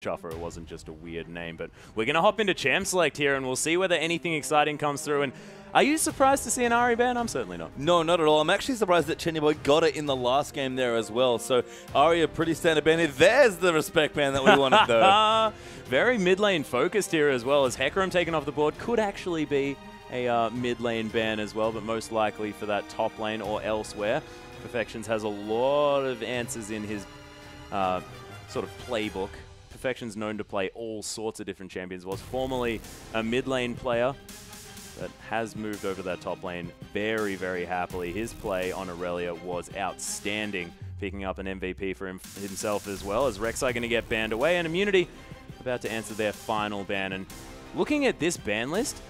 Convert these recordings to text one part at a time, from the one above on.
Chuffer, it wasn't just a weird name. But we're going to hop into Champ Select here, and we'll see whether anything exciting comes through. And are you surprised to see an Ari ban? I'm certainly not. No, not at all. I'm actually surprised that Chenyaboy got it in the last game there as well. So Ari, a pretty standard ban. There's the respect ban that we wanted, though. Very mid lane focused here as well, as Hecarim taken off the board could actually be a mid lane ban as well, but most likely for that top lane or elsewhere. Perfections has a lot of answers in his sort of playbook. Perfection's known to play all sorts of different champions, was formerly a mid lane player, but has moved over to that top lane very, very happily. His play on Aurelia was outstanding, picking up an MVP for himself as well, as Rek'Sai going to get banned away, and Immunity about to answer their final ban. And looking at this ban list,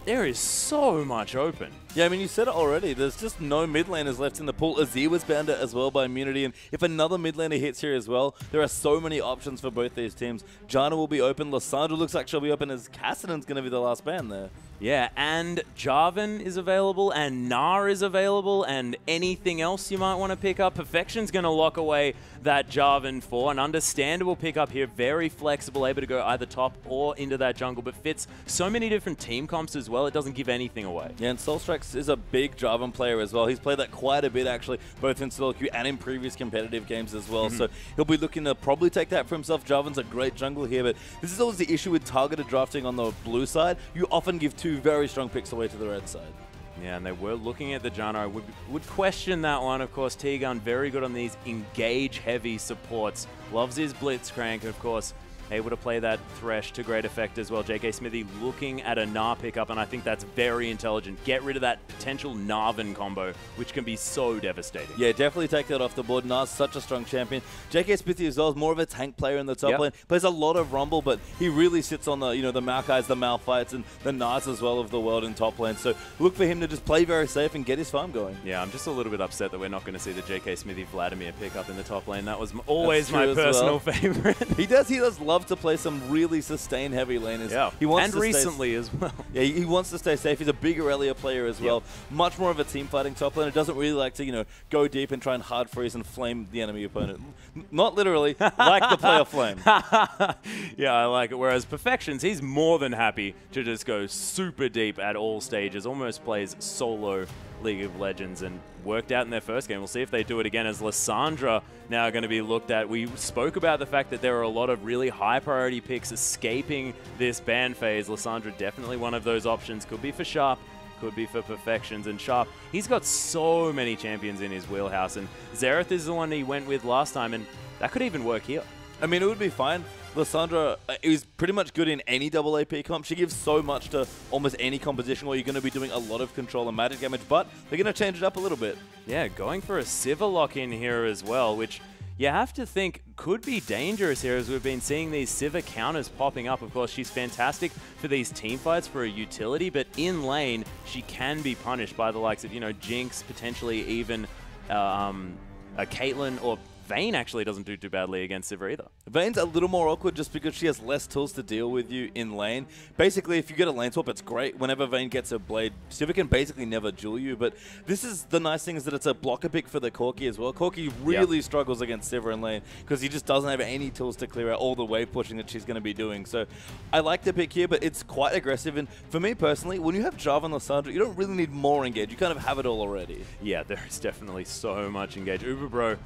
there is so much open. Yeah, I mean, you said it already. There's just no mid laners left in the pool. Azir was banned as well by Immunity, and if another mid laner hits here as well, there are so many options for both these teams. Janna will be open. Lissandra looks like she'll be open, as Kassadin's going to be the last ban there. Yeah, and Jarvan is available, and Gnar is available, and anything else you might want to pick up. Perfection's going to lock away that Jarvan for an understandable pickup here. Very flexible, able to go either top or into that jungle, but fits so many different team comps as well, it doesn't give anything away. Yeah, and Soulstrike is a big Jarvan player as well. He's played that quite a bit, actually, both in solo queue and in previous competitive games as well. So he'll be looking to probably take that for himself. Jarvan's a great jungle here, but this is always the issue with targeted drafting on the blue side. You often give two very strong picks away to the red side. Yeah, and they were looking at the Janna. I would question that one. Of course, T-Gun very good on these engage-heavy supports. Loves his Blitzcrank, of course. Able to play that Thresh to great effect as well. JK Smithy looking at a Gnar pickup, and I think that's very intelligent. Get rid of that potential Narvan combo, which can be so devastating. Yeah, definitely take that off the board. Nar's such a strong champion. JK Smithy as well is more of a tank player in the top lane. Plays a lot of Rumble, but he really sits on the, the Maokais, the Malphites, and the Nars as well of the world in top lane. So look for him to just play very safe and get his farm going. Yeah, I'm just a little bit upset that we're not going to see the JK Smithy Vladimir pickup in the top lane. That was always my personal favorite. He does love to play some really sustained heavy laners. Yeah, he wants and recently as well. Yeah, he wants to stay safe. He's a big Aurelia player as well. Much more of a team fighting top laner. Doesn't really like to, go deep and try and hard freeze and flame the enemy opponent. Not literally, like the player flame. Yeah, I like it. Whereas Perfections, he's more than happy to just go super deep at all stages. Almost plays solo League of Legends, and worked out in their first game. We'll see if they do it again, as Lissandra now going to be looked at. We spoke about the fact that there are a lot of really high priority picks escaping this ban phase. Lissandra definitely one of those options. Could be for Sharp, could be for Perfections, and Sharp, he's got so many champions in his wheelhouse, and Xerath is the one he went with last time, and that could even work here. I mean, it would be fine. Lissandra is pretty much good in any double AP comp. She gives so much to almost any composition where you're going to be doing a lot of control and magic damage, but they're going to change it up a little bit. Yeah, going for a Sivir lock-in here as well, which you have to think could be dangerous here, as we've been seeing these Sivir counters popping up. Of course, she's fantastic for these team fights for a utility, but in lane, she can be punished by the likes of, Jinx, potentially even a Caitlyn, or Vayne actually doesn't do too badly against Sivir either. Vayne's a little more awkward just because she has less tools to deal with you in lane. Basically, if you get a lane swap, it's great. Whenever Vayne gets a blade, Sivir can basically never duel you, but this is the nice thing, is that it's a blocker pick for the Corki as well. Corki really struggles against Sivir in lane because he just doesn't have any tools to clear out all the wave pushing that she's going to be doing. So I like the pick here, but it's quite aggressive, and for me personally, when you have Jarvan and Lissandra, you don't really need more engage. You kind of have it all already. Yeah, there is definitely so much engage. Uberbro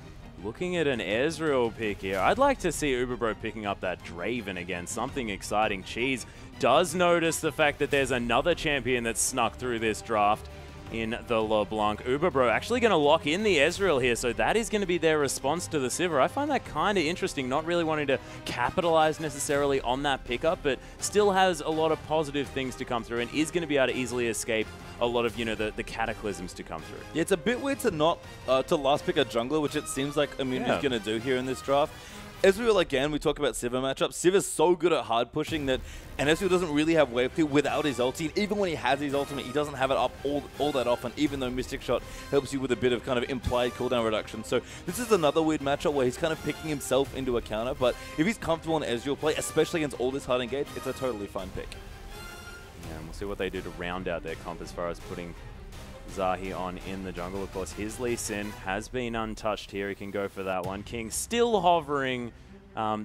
looking at an Ezreal pick here. I'd like to see Uberbro picking up that Draven again. Something exciting. Cheese does notice the fact that there's another champion that's snuck through this draft in the LeBlanc. Uberbro actually going to lock in the Ezreal here, so that is going to be their response to the Sivir. I find that kind of interesting, not really wanting to capitalize necessarily on that pickup, but still has a lot of positive things to come through and is going to be able to easily escape a lot of, the cataclysms to come through. Yeah, it's a bit weird to not to last pick a jungler, which it seems like Immunity's going to do here in this draft. Ezreal, again, we talk about Sivir matchups. Sivir's so good at hard pushing that, and Ezreal doesn't really have wave clear without his ulti. And even when he has his ultimate, he doesn't have it up all that often, even though Mystic Shot helps you with a bit of kind of implied cooldown reduction. So this is another weird matchup where he's kind of picking himself into a counter, but if he's comfortable in Ezreal play, especially against all this hard engage, it's a totally fine pick. Yeah, and we'll see what they do to round out their comp as far as putting Zahi on in the jungle. Of course, his Lee Sin has been untouched here. He can go for that one. King still hovering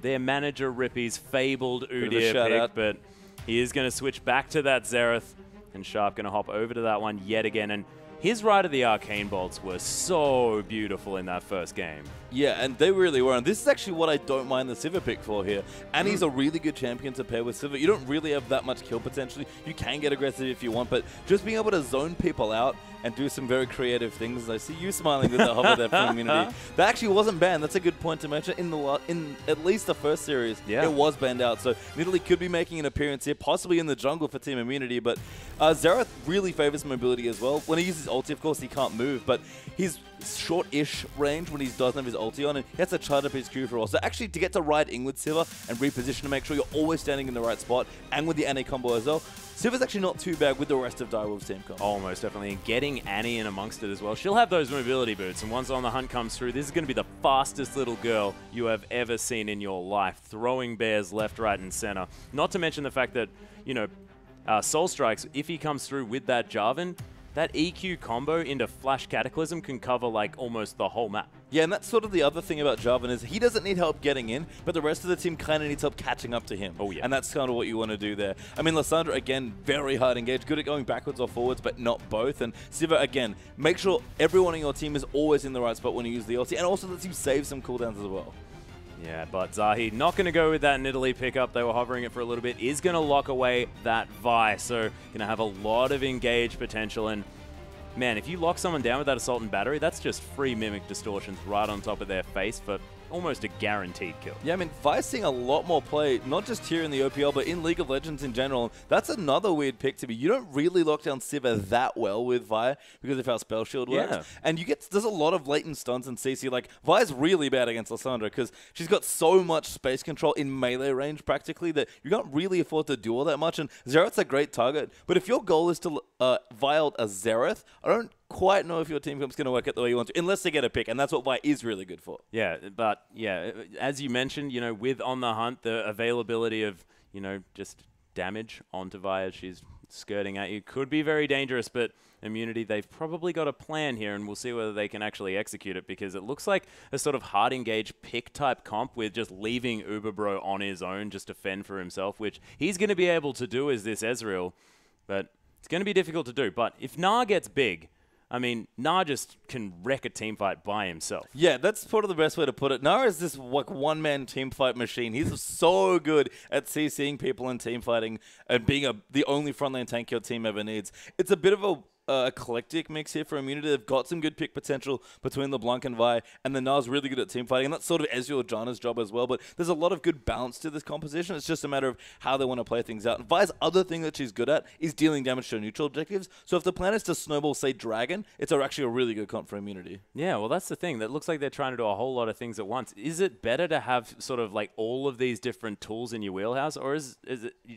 their manager Rippy's fabled Bit of a Udyr shout pick, out. but he is going to switch back to that Xerath, and Sharp going to hop over to that one yet again. And his Ride of the Arcane Bolts were so beautiful in that first game. Yeah, and they really were. And this is actually what I don't mind the Sivir pick for here. And he's a really good champion to pair with Sivir. You don't really have that much kill potential. You can get aggressive if you want, but just being able to zone people out and do some very creative things. I see you smiling with that hover there from Immunity. That actually wasn't banned. That's a good point to mention. In at least the first series, it was banned out. So Nidalee could be making an appearance here, possibly in the jungle for Team Immunity. But Xerath really favors mobility as well. When he uses ulti, of course, he can't move, but he's short-ish range when he doesn't have his ulti on, and he has to charge up his Q for all. So actually, to get to ride in with Sivir and reposition to make sure you're always standing in the right spot, and with the Annie combo as well, Sivir's actually not too bad with the rest of Direwolf's team combo. Almost definitely, and getting Annie in amongst it as well. She'll have those mobility boots, and once On the Hunt comes through, this is going to be the fastest little girl you have ever seen in your life, throwing bears left, right, and center. Not to mention the fact that, you know, Soul Strikes, if he comes through with that Jarvan, that EQ combo into Flash Cataclysm can cover like almost the whole map. Yeah, and that's sort of the other thing about Jarvan is he doesn't need help getting in, but the rest of the team kind of needs help catching up to him. Oh, yeah. And that's kind of what you want to do there. I mean, Lissandra, again, very hard engaged, good at going backwards or forwards, but not both. And Sivir, again, make sure everyone on your team is always in the right spot when you use the ulti, and also lets you save some cooldowns as well. Yeah, but Zahid not going to go with that Nidalee pickup. They were hovering it for a little bit. Is going to lock away that Vi, so going to have a lot of engage potential. And man, if you lock someone down with that Assault and Battery, that's just free Mimic Distortions right on top of their face for almost a guaranteed kill. Yeah, I mean, Vi's seeing a lot more play, not just here in the OPL, but in League of Legends in general. That's another weird pick to be. You don't really lock down Sivir that well with Vi because of how Spell Shield works. Yeah. And there's a lot of latent stuns in CC. Like, Vi's really bad against Lissandra because she's got so much space control in melee range practically that you can't really afford to do all that much. And Xerath's a great target. But if your goal is to Vi ult a Xerath, I don't quite know if your team comp's going to work out the way you want to, unless they get a pick, and that's what Vi is really good for. Yeah, but yeah, as you mentioned, you know, with On the Hunt, the availability of, you know, just damage onto Vi as she's skirting at you could be very dangerous, but Immunity, they've probably got a plan here, and we'll see whether they can actually execute it, because it looks like a sort of hard engage pick type comp with just leaving Uberbro on his own just to fend for himself, which he's going to be able to do as this Ezreal, but it's going to be difficult to do. But if Gnar gets big, I mean, Gnar just can wreck a team fight by himself. Yeah, that's sort of the best way to put it. Gnar is this like one-man team fight machine. He's so good at CCing people and team fighting and being the only frontline tank your team ever needs. It's a bit of a eclectic mix here for Immunity. They've got some good pick potential between LeBlanc and Vi, and then Gnar's really good at team fighting, and that's sort of Ezreal Janna's job as well, but there's a lot of good balance to this composition. It's just a matter of how they want to play things out. And Vi's other thing that she's good at is dealing damage to neutral objectives, so if the plan is to snowball, say, Dragon, it's actually a really good comp for Immunity. Yeah, well, that's the thing. That looks like they're trying to do a whole lot of things at once. Is it better to have sort of like all of these different tools in your wheelhouse, or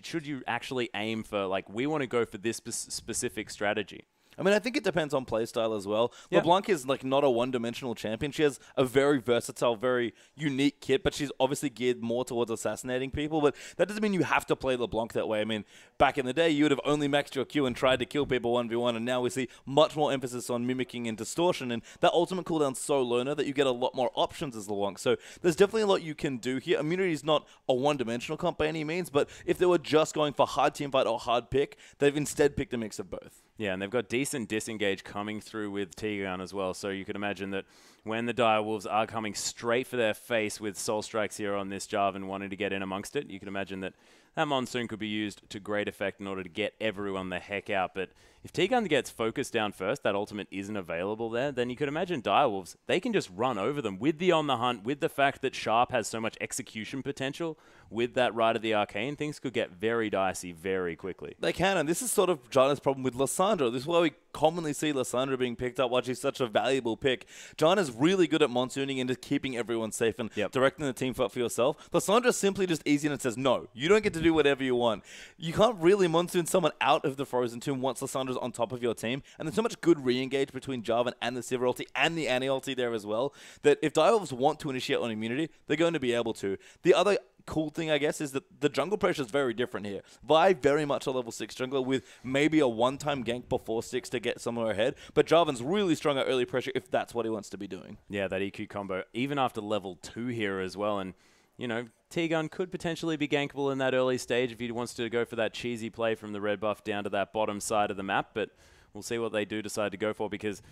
should you actually aim for, like, we want to go for this specific strategy? I mean, I think it depends on playstyle as well. Yeah. LeBlanc is like not a one-dimensional champion. She has a very versatile, very unique kit, but she's obviously geared more towards assassinating people. But that doesn't mean you have to play LeBlanc that way. I mean, back in the day, you would have only maxed your Q and tried to kill people 1v1, and now we see much more emphasis on mimicking and distortion, and that ultimate cooldown's so low now that you get a lot more options as LeBlanc. So there's definitely a lot you can do here. Immunity is not a one-dimensional comp by any means, but if they were just going for hard teamfight or hard pick, they've instead picked a mix of both. Yeah, and they've got decent disengage coming through with T-Gun as well, so you could imagine that when the Direwolves are coming straight for their face with Soul Strikes here on this Jarvan wanting to get in amongst it, you can imagine that that Monsoon could be used to great effect in order to get everyone the heck out. But if T-Gun gets focused down first, that ultimate isn't available there, then you could imagine Direwolves, they can just run over them with the On the Hunt, with the fact that Sharp has so much execution potential, with that Ride of the Arcane, things could get very dicey very quickly. They can, and this is sort of Janna's problem with Lissandra. This is why we commonly see Lissandra being picked up, why she's such a valuable pick. Janna's really good at monsooning and just keeping everyone safe and directing the team fight for yourself. Lissandra's simply just easy and says, no, you don't get to do whatever you want. You can't really monsoon someone out of the Frozen Tomb once Lissandra's on top of your team, and there's so much good re-engage between Jarvan and the Sivir ulti and the Annie ulti there as well, that if Direwolves want to initiate on Immunity, they're going to be able to. The other cool thing, I guess, is that the jungle pressure is very different here. Vi very much a level 6 jungler with maybe a one-time gank before 6 to get somewhere ahead, but Jarvan's really strong at early pressure if that's what he wants to be doing. Yeah, that EQ combo, even after level 2 here as well, and you know, T-Gun could potentially be gankable in that early stage if he wants to go for that cheesy play from the red buff down to that bottom side of the map, but we'll see what they do decide to go for because,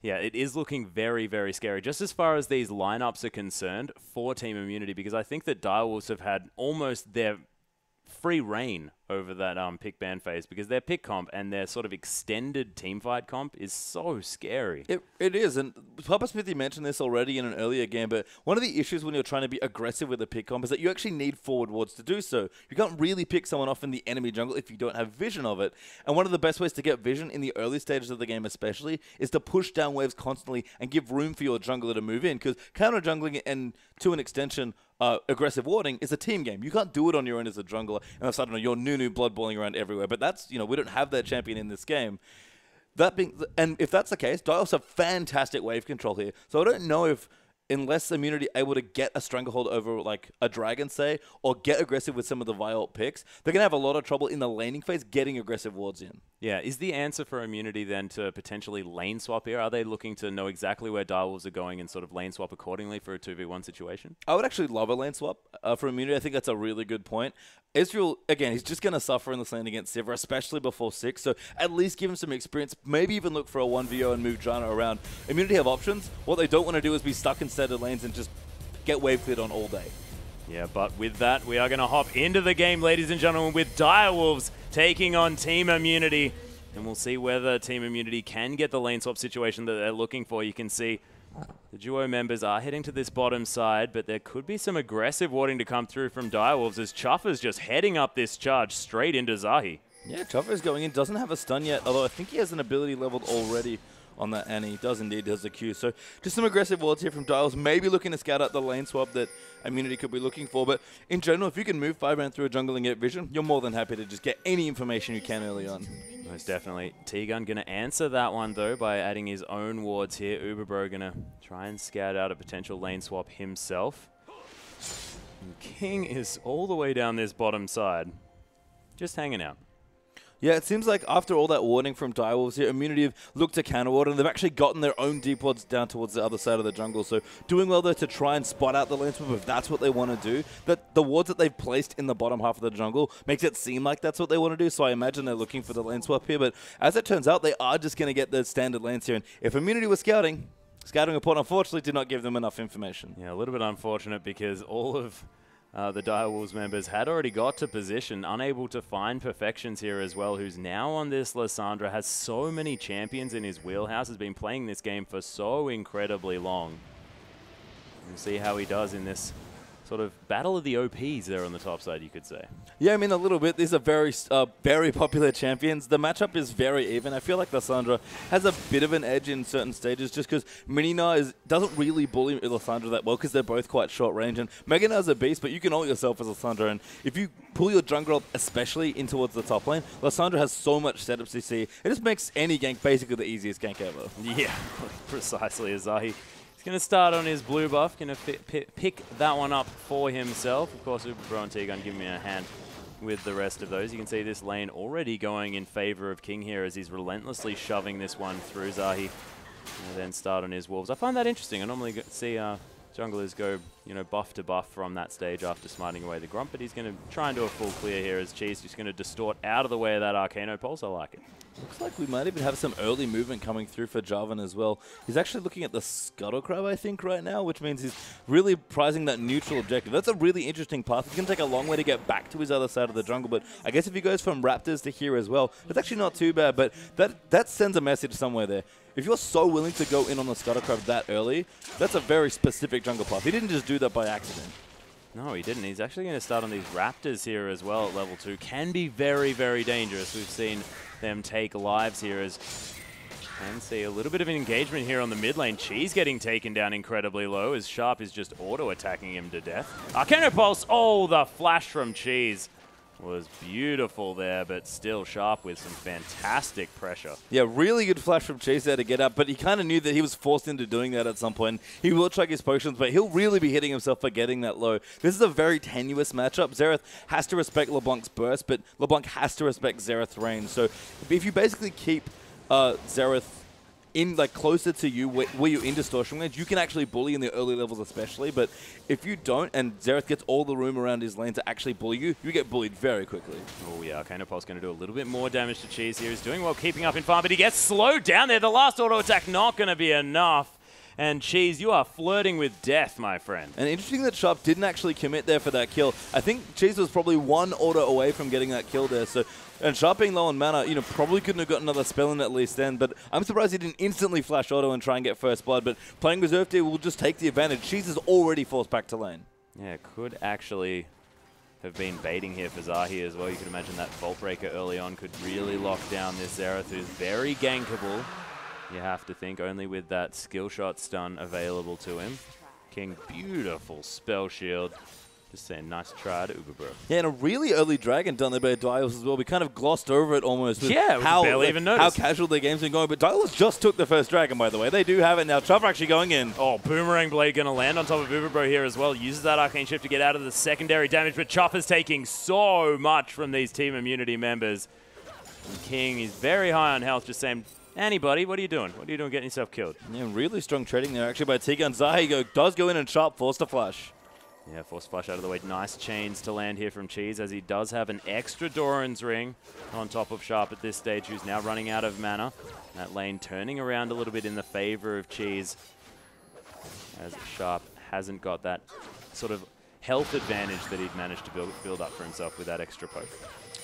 yeah, it is looking very, very scary. Just as far as these lineups are concerned for Team Immunity, because I think that Direwolves have had almost their free reign over that pick ban phase because their pick comp and their sort of extended teamfight comp is so scary. It is, and Papa Smithy mentioned this already in an earlier game, but one of the issues when you're trying to be aggressive with a pick comp is that you actually need forward wards to do so. You can't really pick someone off in the enemy jungle if you don't have vision of it, and one of the best ways to get vision in the early stages of the game especially is to push down waves constantly and give room for your jungler to move in, because counter jungling and to an extension aggressive warding is a team game. You can't do it on your own as a jungler, and suddenly you're Nunu blood boiling around everywhere. But that's, you know, we don't have that champion in this game. And if that's the case, Dials have fantastic wave control here. So I don't know if, unless Immunity able to get a stranglehold over like a dragon, say, or get aggressive with some of the Viol picks, they're going to have a lot of trouble in the laning phase getting aggressive wards in. Yeah, is the answer for Immunity then to potentially lane swap here? Are they looking to know exactly where Direwolves are going and sort of lane swap accordingly for a 2v1 situation? I would actually love a lane swap for Immunity. I think that's a really good point. Israel, again, he's just going to suffer in this lane against Sivir, especially before 6, so at least give him some experience. Maybe even look for a 1v0 and move Janna around. Immunity have options. What they don't want to do is be stuck in standard lanes and just get wave cleared on all day. Yeah, but with that, we are going to hop into the game, ladies and gentlemen, with Direwolves taking on Team Immunity. And we'll see whether Team Immunity can get the lane swap situation that they're looking for. You can see the duo members are heading to this bottom side, but there could be some aggressive warding to come through from Direwolves as Chuffer's just heading up this charge straight into Zahi. Yeah, Chuffer's going in, doesn't have a stun yet, although I think he has an ability leveled already on that, and he does indeed, has a Q. So just some aggressive wards here from Dials, maybe looking to scout out the lane swap that Immunity could be looking for. But in general, if you can move 5 round through a jungle and get vision, you're more than happy to just get any information you can early on. Most definitely. T-Gun going to answer that one, though, by adding his own wards here. Uberbro going to try and scout out a potential lane swap himself. And King is all the way down this bottom side, just hanging out. Yeah, it seems like after all that warning from Direwolves here, Immunity have looked to counter ward, and they've actually gotten their own deep wards down towards the other side of the jungle. So doing well there to try and spot out the lane swap if that's what they want to do. That the wards that they've placed in the bottom half of the jungle makes it seem like that's what they want to do. So I imagine they're looking for the lane swap here. But as it turns out, they are just going to get the standard lanes here. And if Immunity was scouting report unfortunately did not give them enough information. Yeah, a little bit unfortunate because all of the Direwolves members had already got to position, unable to find Perfections here as well, who's now on this Lissandra, has so many champions in his wheelhouse, has been playing this game for so incredibly long. We'll see how he does in this sort of battle of the OPs there on the top side, you could say. Yeah, I mean, a little bit. These are very popular champions. The matchup is very even. I feel like Lissandra has a bit of an edge in certain stages just because Minina doesn't really bully Lissandra that well because they're both quite short range. And Meganar's a beast, but you can ult yourself as Lissandra. And if you pull your jungler up, especially in towards the top lane, Lissandra has so much setup CC. It just makes any gank basically the easiest gank ever. Yeah, precisely. Azahi going to start on his blue buff, going to pick that one up for himself. Of course, Uberbro and T-Gun giving me a hand with the rest of those. You can see this lane already going in favor of King here as he's relentlessly shoving this one through Zahi. And then start on his wolves. I find that interesting. I normally see junglers go, you know, buff to buff from that stage after smiting away the Grump, but he's going to try and do a full clear here as Cheese just going to distort out of the way of that Arcano Pulse. I like it. Looks like we might even have some early movement coming through for Jarvan as well. He's actually looking at the Scuttle Crab, I think, right now, which means he's really prizing that neutral objective. That's a really interesting path. It's going to take a long way to get back to his other side of the jungle, but I guess if he goes from Raptors to here as well, it's actually not too bad, but that sends a message somewhere there. If you're so willing to go in on the Scuttle Crab that early, that's a very specific jungle path. He didn't just do that by accident. No, he didn't. He's actually going to start on these Raptors here as well at level 2. Can be very, very dangerous. We've seen them take lives here as can see a little bit of an engagement here on the mid lane. Cheese getting taken down incredibly low as Sharp is just auto-attacking him to death. Arcano Pulse, oh, the flash from Cheese was beautiful there, but still Sharp with some fantastic pressure. Yeah, really good flash from Chase there to get up, but he kind of knew that he was forced into doing that at some point. He will check his potions, but he'll really be hitting himself for getting that low. This is a very tenuous matchup. Xerath has to respect LeBlanc's burst, but LeBlanc has to respect Xerath's range. So if you basically keep Xerath in like closer to you where you're in distortion range, you can actually bully in the early levels especially. But if you don't, and Xerath gets all the room around his lane to actually bully you, you get bullied very quickly. Oh yeah, Arcanopulse going to do a little bit more damage to Cheese here. He's doing well keeping up in farm, but he gets slowed down there. The last auto attack not going to be enough. And Cheese, you are flirting with death, my friend. And interesting that Sharp didn't actually commit there for that kill. I think Cheese was probably one auto away from getting that kill there. So, and Sharp being low on mana, you know, probably couldn't have got another spell in at least then. But I'm surprised he didn't instantly flash auto and try and get first blood. But playing Reserve Tier will just take the advantage. Cheese is already forced back to lane. Yeah, could actually have been baiting here for Zahi as well. You could imagine that Vault Breaker early on could really lock down this Xerath, who's very gankable. You have to think, only with that skill shot stun available to him. King, beautiful spell shield. Just saying, nice try to Uberbro. Yeah, and a really early dragon done there by Dials as well. We kind of glossed over it almost. With yeah, we barely even noticed. How casual their game's been going. But Dials just took the first dragon, by the way. They do have it now. Chubb actually going in. Oh, Boomerang Blade going to land on top of Uberbro here as well. Uses that Arcane Shift to get out of the secondary damage. But Chopper's taking so much from these team immunity members. And King is very high on health, just saying, anybody, what are you doing? What are you doing getting yourself killed? Yeah, really strong trading there actually by Tiga. And Zahi does go in and Sharp forced a flash. Yeah, forced flash out of the way. Nice chains to land here from Cheese, as he does have an extra Doran's Ring on top of Sharp at this stage, who's now running out of mana. That lane turning around a little bit in the favor of Cheese, as Sharp hasn't got that sort of health advantage that he'd managed to build up for himself with that extra poke.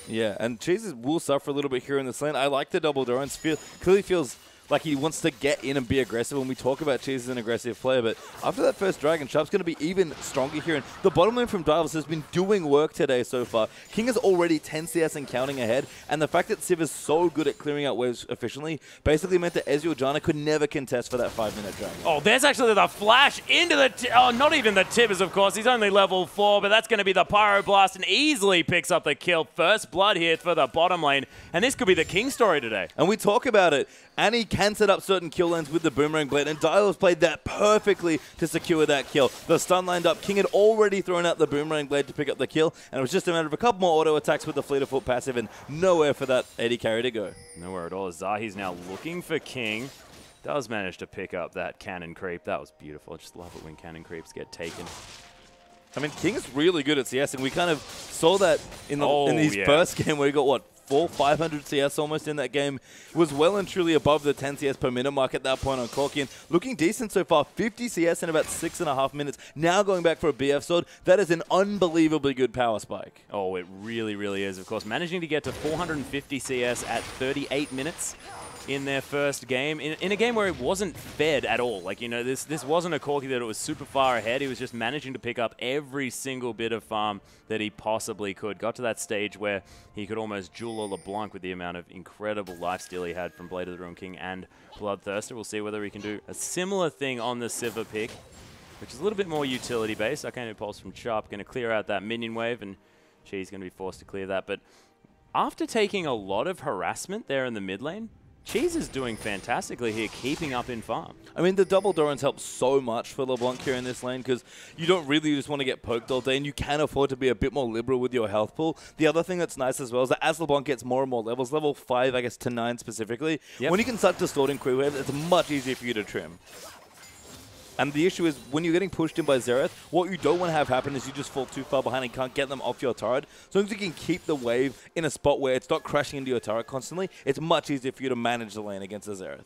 Yeah, and Cheese will suffer a little bit here in this lane. I like the double Doran's. Clearly feels like he wants to get in and be aggressive when we talk about Cheese as an aggressive player. But after that first dragon, Sharp's going to be even stronger here. And the bottom lane from Dials has been doing work today so far. King is already 10 CS and counting ahead. And the fact that Civ is so good at clearing out waves efficiently basically meant that Ezreal Janna could never contest for that 5-minute dragon. Oh, there's actually the flash into the... oh, not even the Tibbers, of course. He's only level 4, but that's going to be the Pyroblast and easily picks up the kill. First blood here for the bottom lane. And this could be the King story today. And we talk about it. And he can set up certain kill lanes with the Boomerang Blade, and Dials played that perfectly to secure that kill. The stun lined up. King had already thrown out the Boomerang Blade to pick up the kill, and it was just a matter of a couple more auto attacks with the Fleet of Foot passive, and nowhere for that AD carry to go. Nowhere at all. Zahi's now looking for King. Does manage to pick up that cannon creep. That was beautiful. I just love it when cannon creeps get taken. I mean, King is really good at CS, and we kind of saw that in his first game where he got, what, 500 CS almost in that game. Was well and truly above the 10 CS per minute mark at that point on Corkian. Looking decent so far, 50 CS in about 6.5 minutes. Now going back for a BF sword. That is an unbelievably good power spike. Oh, it really, really is. Of course, managing to get to 450 CS at 38 minutes in their first game, in a game where it wasn't fed at all. Like, you know, this wasn't a Corki that it was super far ahead. He was just managing to pick up every single bit of farm that he possibly could. Got to that stage where he could almost duel a LeBlanc with the amount of incredible lifesteal he had from Blade of the Ruined King and Bloodthirster. We'll see whether he can do a similar thing on the Sivir pick, which is a little bit more utility-based. Arcane Impulse from Sharp going to clear out that minion wave, and she's going to be forced to clear that. But after taking a lot of harassment there in the mid lane, Cheese is doing fantastically here, keeping up in farm. I mean, the double Dorans help so much for LeBlanc here in this lane because you don't really just want to get poked all day, and you can afford to be a bit more liberal with your health pool. The other thing that's nice as well is that as LeBlanc gets more and more levels, level 5, I guess, to 9 specifically, when you can start distorting Queer Wave, it's much easier for you to trim. And the issue is, when you're getting pushed in by Xerath, what you don't want to have happen is you just fall too far behind and can't get them off your turret. So as long as you can keep the wave in a spot where it's not crashing into your turret constantly, it's much easier for you to manage the lane against the Xerath.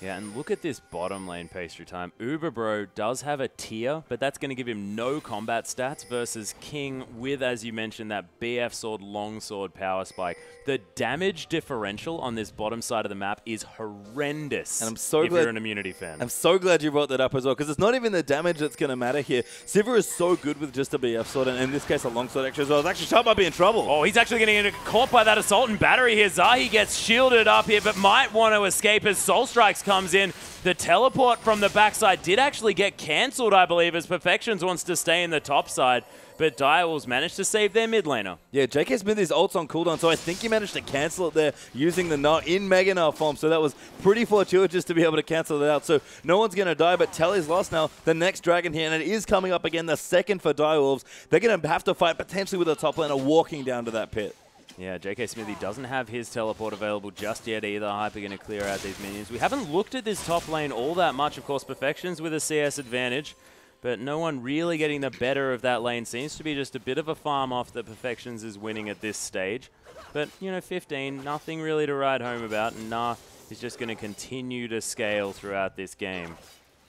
Yeah, and look at this bottom lane pastry time. Uberbro does have a tier, but that's going to give him no combat stats versus King with, as you mentioned, that BF sword, longsword power spike. The damage differential on this bottom side of the map is horrendous. And I'm so glad you're an immunity fan. I'm so glad you brought that up as well, because it's not even the damage that's going to matter here. Sivir is so good with just a BF sword, and in this case a longsword extra as well. Actually, Sharp might be in trouble. Oh, he's actually going to get caught by that assault and battery here. Zahi gets shielded up here, but might want to escape as Soul Strikes comes in. The teleport from the backside did actually get cancelled, I believe, as Perfections wants to stay in the top side. But Direwolves managed to save their mid laner. Yeah, JK Smith is ult's on cooldown, so I think he managed to cancel it there using the Gnar in Mega Gnar form. So that was pretty fortuitous to be able to cancel it out. So no one's going to die, but Telly's lost now. The next dragon here, and it is coming up again, the second for Direwolves. They're going to have to fight potentially with a top laner walking down to that pit. Yeah, JK Smithy doesn't have his teleport available just yet either. Hyper going to clear out these minions. We haven't looked at this top lane all that much. Of course, Perfection's with a CS advantage, but no one really getting the better of that lane. Seems to be just a bit of a farm off that Perfections is winning at this stage. But, you know, 15, nothing really to write home about, and Nah is just going to continue to scale throughout this game.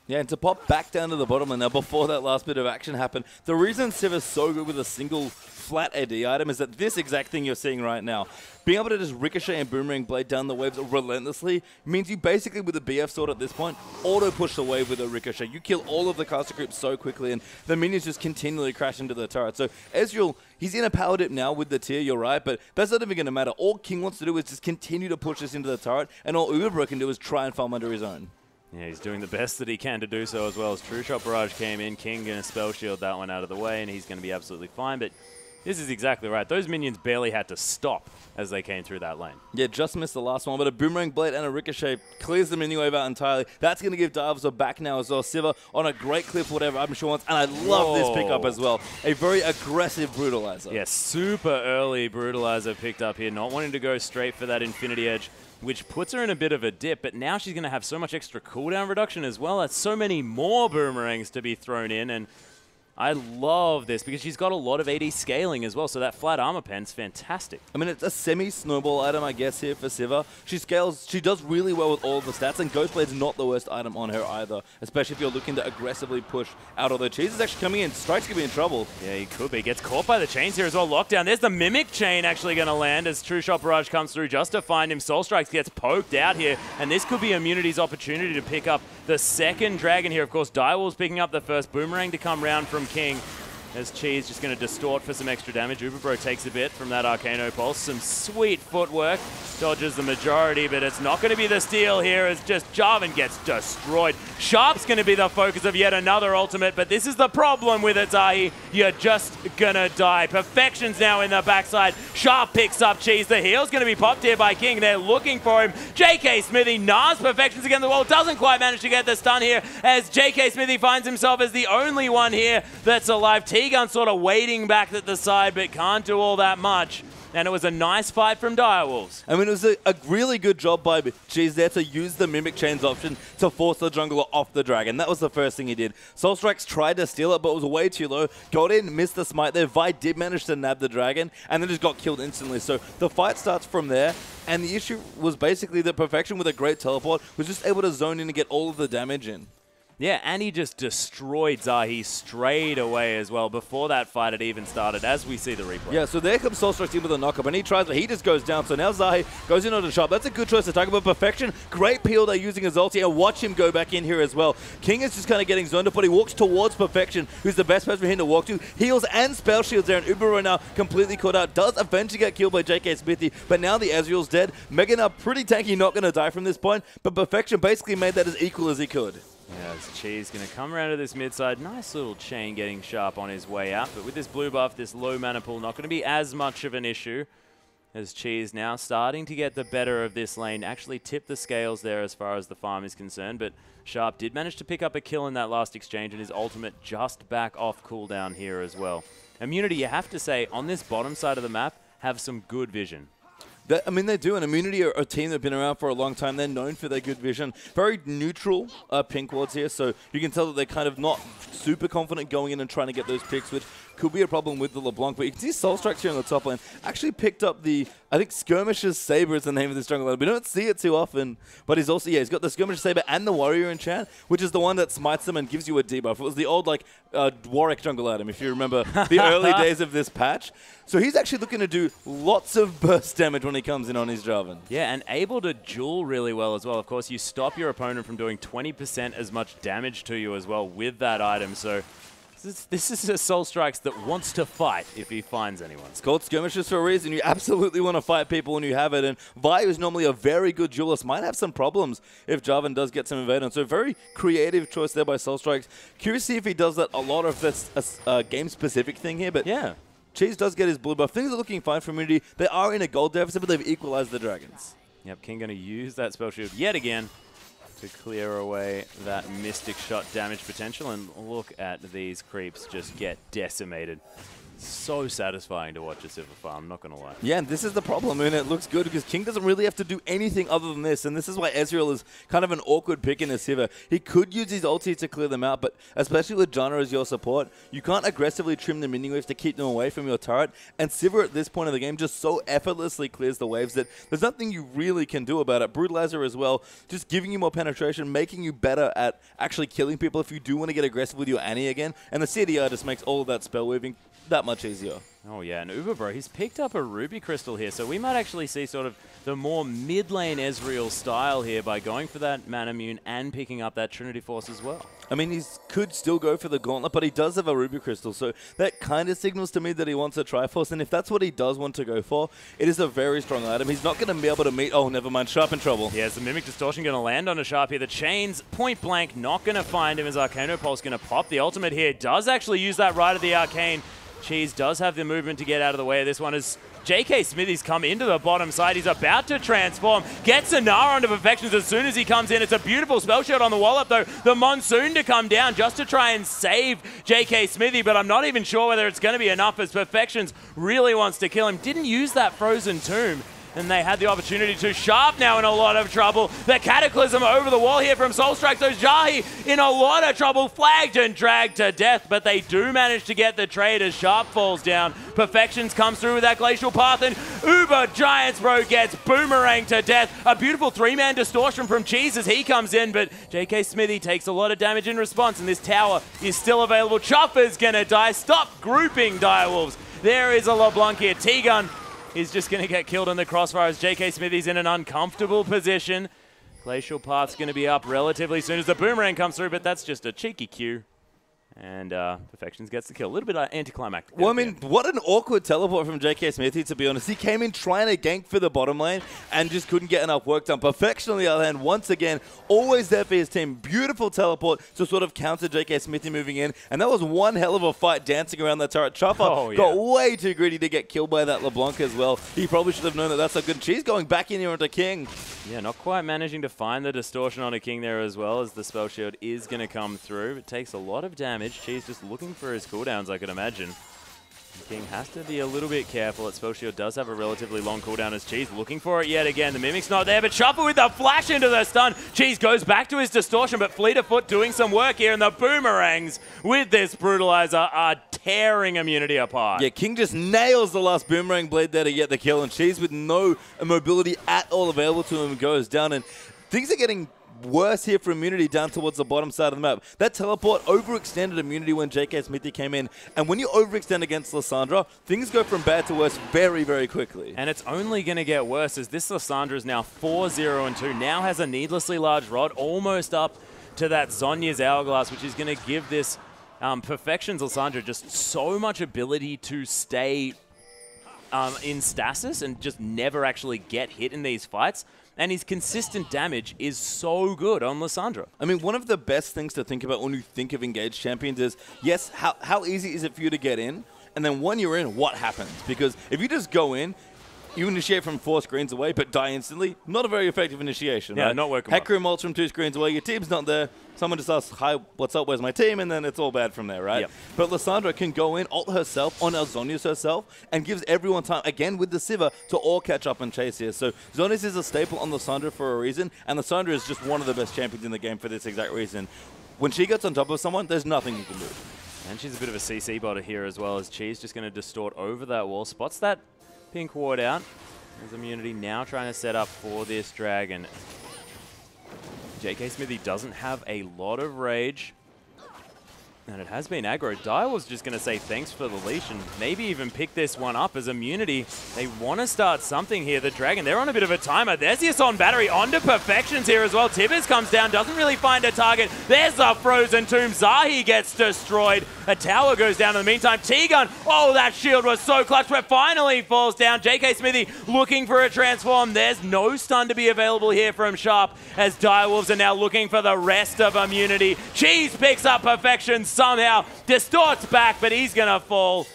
Yeah, and to pop back down to the bottom lane now, before that last bit of action happened, the reason Civ is so good with a single flat AD item is that this exact thing you're seeing right now, being able to just ricochet and boomerang blade down the waves relentlessly, means you basically, with a BF sword at this point, auto-push the wave with a ricochet. You kill all of the caster creeps so quickly, and the minions just continually crash into the turret. So Ezreal, he's in a power dip now with the tier, you're right, but that's not even going to matter. All King wants to do is just continue to push this into the turret, and all Uberbro can do is try and farm under his own. Yeah, he's doing the best that he can to do so, as well as True Shot Barrage came in. King going to spell shield that one out of the way, and he's going to be absolutely fine. But this is exactly right. Those minions barely had to stop as they came through that lane. Yeah, just missed the last one, but a boomerang blade and a ricochet clears the mini wave out entirely. That's going to give Divers a back now as well. Siva on a great clip, whatever I'm sure wants, and I love this pickup as well. A very aggressive brutalizer. Yeah, super early brutalizer picked up here, not wanting to go straight for that Infinity Edge, which puts her in a bit of a dip, but now she's going to have so much extra cooldown reduction as well. That's so many more boomerangs to be thrown in, and I love this because she's got a lot of AD scaling as well, so that flat armor pen's fantastic. I mean, it's a semi-snowball item, I guess, here for Siva. She scales, she does really well with all of the stats, and Ghostblade's not the worst item on her either, especially if you're looking to aggressively push out. Although Cheese is actually coming in, Strike's going to be in trouble. Yeah, he could be. Gets caught by the chains here as well. Lockdown. There's the Mimic Chain actually going to land as True Shot Barrage comes through just to find him. Soul Strikes gets poked out here, and this could be Immunity's opportunity to pick up the second dragon here. Of course, Direwolf's picking up the first boomerang to come round from King, as Cheese just going to distort for some extra damage. Uberbro takes a bit from that Arcano Pulse. Some sweet footwork. Dodges the majority, but it's not going to be the steal here as just Jarvan gets destroyed. Sharp's going to be the focus of yet another ultimate, but this is the problem with it, Zahi. You're just going to die. Perfection's now in the backside. Sharp picks up Cheese. The heal's going to be popped here by King. They're looking for him. JK Smithy, Nas Perfections against the wall. Doesn't quite manage to get the stun here as JK Smithy finds himself as the only one here that's alive. T-Gun sort of waiting back at the side, but can't do all that much. And it was a nice fight from Direwolves. I mean, it was a really good job by Cheese there to use the Mimic Chains option to force the jungler off the dragon. That was the first thing he did. Soul Strikes tried to steal it, but it was way too low. Got in, missed the smite there. Vi did manage to nab the dragon, and then just got killed instantly. So the fight starts from there, and the issue was basically that Perfection with a great teleport was just able to zone in and get all of the damage in. Yeah, and he just destroyed Zahi straight away as well before that fight had even started, as we see the replay. Yeah, so there comes Soul Strikes in with a knock-up, and he tries, but he just goes down. So now Zahi goes in on the shot. That's a good choice to target, but Perfection, great peel there using his ulti, and watch him go back in here as well. King is just kind of getting zoned up, but he walks towards Perfection, who's the best person for him to walk to. Heals and spell shields there, and Uber now completely caught out. Does eventually get killed by JK Smithy, but now the Ezreal's dead. Megan up pretty tanky, not going to die from this point, but Perfection basically made that as equal as he could. Yeah, as Cheese going to come around to this mid side. Nice little chain getting Sharp on his way out. But with this blue buff, this low mana pool, not going to be as much of an issue. As Cheese now starting to get the better of this lane. Actually tip the scales there as far as the farm is concerned. But Sharp did manage to pick up a kill in that last exchange. And his ultimate just back off cooldown here as well. Immunity, you have to say, on this bottom side of the map, have some good vision. I mean, they do. And Immunity are a team that have been around for a long time. They're known for their good vision. Very neutral pink wards here, so you can tell that they're kind of not super confident going in and trying to get those picks, which could be a problem with the LeBlanc. But you can see Soul Strikes here on the top lane actually picked up the, I think, Skirmisher's Saber is the name of this jungle lane. We don't see it too often, but he's also, yeah, he's got the Skirmisher's Saber and the Warrior Enchant, which is the one that smites them and gives you a debuff. It was the old, like, Warwick jungle item, if you remember the early days of this patch. So he's actually looking to do lots of burst damage when he comes in on his Jarvan. Yeah, and able to duel really well as well. Of course, you stop your opponent from doing 20% as much damage to you as well with that item. So this is a Soul Strikes that wants to fight if he finds anyone. It's called Skirmishes for a reason. You absolutely want to fight people when you have it. And Vi, who's normally a very good duelist, might have some problems if Jarvan does get some invade on. So very creative choice there by Soul Strikes. Curious to see if he does that a lot of this game-specific thing here. But yeah, Cheese does get his blue buff. Things are looking fine for Immunity. They are in a gold deficit, but they've equalized the Dragons. Yep, King going to use that spell shield yet again to clear away that Mystic Shot damage potential. And look at these creeps just get decimated. So satisfying to watch a Sivir farm, I'm not going to lie. Yeah, and this is the problem, and it looks good because King doesn't really have to do anything other than this, and this is why Ezreal is kind of an awkward pick in a Sivir. He could use his ulti to clear them out, but especially with Janna as your support, you can't aggressively trim the minion waves to keep them away from your turret, and Sivir at this point of the game just so effortlessly clears the waves that there's nothing you really can do about it. Brutalizer as well, just giving you more penetration, making you better at actually killing people if you do want to get aggressive with your Annie again, and the CDR just makes all of that spell weaving that much easier. Oh yeah, and Uber Bro, he's picked up a Ruby Crystal here, so we might actually see sort of the more mid-lane Ezreal style here by going for that Manamune and picking up that Trinity Force as well. I mean, he could still go for the Gauntlet, but he does have a Ruby Crystal, so that kind of signals to me that he wants a Triforce, and if that's what he does want to go for, it is a very strong item. He's not going to be able to meet... Oh, never mind, Sharp in trouble. Yeah, is the Mimic Distortion going to land on a Sharp here? The Chains, point blank, not going to find him as Arcano Pulse going to pop. The ultimate here does actually use that right of the Arcane. Cheese does have the movement to get out of the way of this one as JK Smithy's come into the bottom side. He's about to transform. Gets a Nara onto Perfections as soon as he comes in. It's a beautiful spell shot on the wall up though. The Monsoon to come down just to try and save JK Smithy, but I'm not even sure whether it's going to be enough as Perfections really wants to kill him. Didn't use that Frozen Tomb. And they had the opportunity to. Sharp now in a lot of trouble. The Cataclysm over the wall here from Soulstrike. So Jahi in a lot of trouble, flagged and dragged to death, but they do manage to get the trade as Sharp falls down. Perfections comes through with that Glacial Path, and Uber Giants Bro gets boomerang to death. A beautiful three-man distortion from Cheese as he comes in, but JK Smithy takes a lot of damage in response, and this tower is still available. Chopper's gonna die. Stop grouping Direwolves. There is a LeBlanc here. T-Gun is just going to get killed in the crossfire as JK Smithy's in an uncomfortable position. Glacial Path's going to be up relatively soon as the boomerang comes through, but that's just a cheeky Q. And Perfections gets the kill. A little bit anticlimactic. Well, I mean, what an awkward teleport from JK Smithy, to be honest. He came in trying to gank for the bottom lane and just couldn't get enough work done. Perfection, on the other hand, once again, always there for his team. Beautiful teleport to sort of counter JK Smithy moving in. And that was one hell of a fight dancing around that turret. Chopper got way too greedy to get killed by that LeBlanc as well. He probably should have known that that's a good... She's going back in here onto King. Yeah, not quite managing to find the distortion on a King there as well, as the spell shield is going to come through. It takes a lot of damage. Cheese just looking for his cooldowns, I could imagine. King has to be a little bit careful. Spell shield does have a relatively long cooldown as Cheese looking for it yet again. The Mimic's not there, but Chopper with the flash into the stun. Cheese goes back to his distortion, but Fleet of Foot doing some work here, and the boomerangs with this Brutalizer are tearing Immunity apart. Yeah, King just nails the last boomerang blade there to get the kill, and Cheese with no mobility at all available to him goes down, and things are getting worse here for Immunity down towards the bottom side of the map. That teleport overextended Immunity when JK Smithy came in, and when you overextend against Lissandra, things go from bad to worse very, very quickly. And it's only going to get worse as this Lissandra is now 4-0-2, now has a needlessly large rod, almost up to that Zhonya's Hourglass, which is going to give this Perfections Lissandra just so much ability to stay in stasis and just never actually get hit in these fights. And his consistent damage is so good on Lissandra. I mean, one of the best things to think about when you think of engaged champions is, yes, how easy is it for you to get in? And then when you're in, what happens? Because if you just go in, you initiate from 4 screens away, but die instantly. Not a very effective initiation. Yeah, right? not working. Hecarim ults from 2 screens away. Your team's not there. Someone just asks, "Hi, what's up? Where's my team?" And then it's all bad from there, right? Yep. But Lissandra can go in, ult herself on our Zhonya's herself, and gives everyone time, again with the Sivir, to all catch up and chase here. So Zhonya's is a staple on Lissandra for a reason, and Lissandra is just one of the best champions in the game for this exact reason. When she gets on top of someone, there's nothing you can do. And she's a bit of a CC botter here as well, as Cheese just going to distort over that wall. Spots that pink ward out. There's Immunity now trying to set up for this dragon. JK Smithy doesn't have a lot of rage. And it has been aggro. Direwolf's just going to say thanks for the leash and maybe even pick this one up as Immunity. They want to start something here. The Dragon, they're on a bit of a timer. There's the Assault Battery onto Perfections here as well. Tibbers comes down, doesn't really find a target. There's the Frozen Tomb. Zahi gets destroyed. A tower goes down in the meantime. T-Gun, oh, that shield was so clutch, but finally falls down. JK Smithy looking for a transform. There's no stun to be available here from Sharp as Direwolves are now looking for the rest of Immunity. Cheese picks up Perfections. Somehow distorts back, but he's going to fall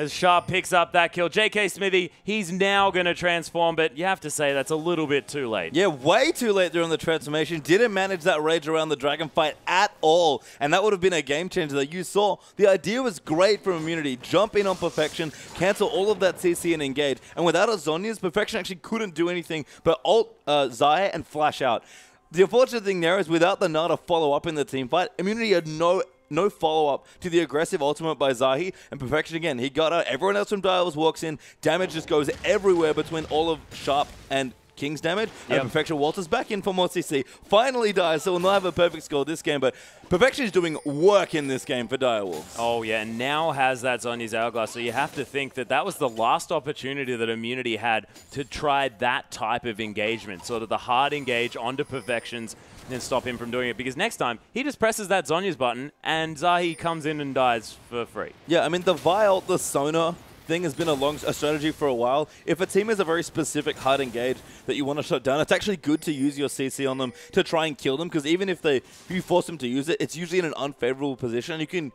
as Sharp picks up that kill. JK Smithy, he's now going to transform, but you have to say that's a little bit too late. Yeah, way too late there on the transformation. Didn't manage that rage around the dragon fight at all, and that would have been a game changer that you saw. The idea was great from Immunity. Jump in on Perfection, cancel all of that CC and engage, and without a Zhonya's, Perfection actually couldn't do anything but ult Xayah and flash out. The unfortunate thing there is without the Nana follow up in the team fight, Immunity had no follow-up to the aggressive ultimate by Zahi, and Perfection again. He got out. Everyone else from Dials walks in. Damage just goes everywhere between all of Sharp and King's damage. And Perfection walters back in for more CC. Finally dies, so we'll not have a perfect score this game, but Perfection is doing work in this game for Direwolves. Oh yeah, and now has that Zhonya's Hourglass, so you have to think that that was the last opportunity that Immunity had to try that type of engagement, sort of the hard engage onto Perfections and stop him from doing it, because next time he just presses that Zhonya's button and Zahi comes in and dies for free. Yeah, I mean the Vial, the Sona thing has been a strategy for a while. If a team has a very specific hard engage that you want to shut down, it's actually good to use your CC on them to try and kill them, because even if you force them to use it, it's usually in an unfavorable position. You can